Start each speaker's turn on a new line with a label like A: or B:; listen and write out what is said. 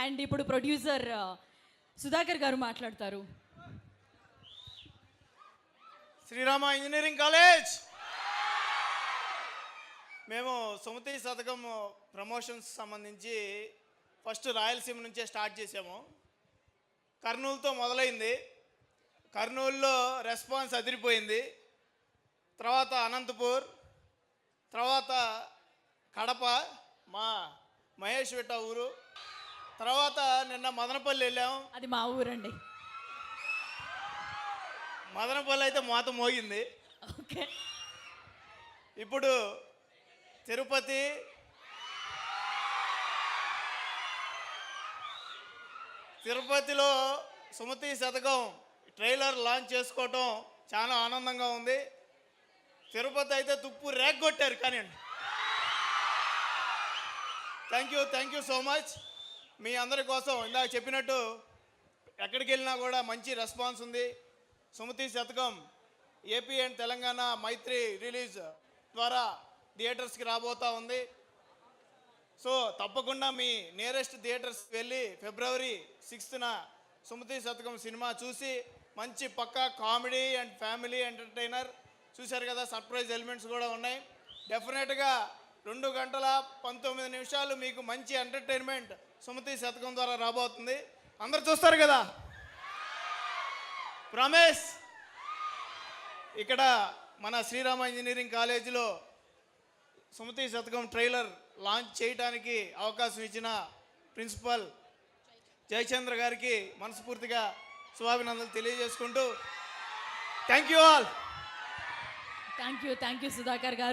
A: And ఇప్పుడు producer Sudhakar గారు మాట్లాడతారు.
B: శ్రీరామ ఇంజనీరింగ్ కాలేజ్ మేము సుమతి శతకం ప్రమోషన్స్ సంబంధించి ఫస్ట్ రాయలసీమ నుంచే స్టార్ట్ చేసాము. కర్నూలుతో మొదలైంది. కర్నూలులో రెస్పాన్స్ అదిరిపోయింది. తర్వాత అనంతపూర్, తర్వాత కడప, మా మహేష్ విట్ట ఊరు, తర్వాత నిన్న మదనపల్లి వెళ్ళాము.
A: అది మా ఊరండి.
B: మదనపల్లి అయితే మాతో మోగింది.
A: ఓకే,
B: ఇప్పుడు తిరుపతి, తిరుపతిలో సుమతి శతకం ట్రైలర్ లాంచ్ చేసుకోవటం చాలా ఆనందంగా ఉంది. తిరుపతి అయితే తుప్పు రేగొట్టారు. కానీ థ్యాంక్ యూ సో మచ్. మీ అందరి కోసం ఇందాక చెప్పినట్టు ఎక్కడికి వెళ్ళినా కూడా మంచి రెస్పాన్స్ ఉంది. Sumathi Shatakam AP and Telangana Mythri release ద్వారా థియేటర్స్కి రాబోతూ ఉంది. సో తప్పకుండా మీ నియరెస్ట్ థియేటర్స్కి వెళ్ళి February 6th సుమతి శతకం సినిమా చూసి మంచి పక్కా కామెడీ అండ్ ఫ్యామిలీ ఎంటర్టైనర్ చూశారు కదా. సర్ప్రైజ్ ఎలిమెంట్స్ కూడా ఉన్నాయి. డెఫినెట్గా 2 గంటల 19 నిమిషాలు మీకు మంచి ఎంటర్టైన్మెంట్ సుమతి శతకం ద్వారా రాబోతుంది. అందరు చూస్తారు కదా. రమేష్ ఇక్కడ మన శ్రీరామ ఇంజనీరింగ్ కాలేజీలో సుమతి శతకం ట్రైలర్ లాంచ్ చేయడానికి అవకాశం ఇచ్చిన ప్రిన్సిపల్ జయచంద్ర గారికి మనస్ఫూర్తిగా శుభాభినందనలు తెలియజేసుకుంటూ thank you all.
A: Thank you Sudhakar గారు.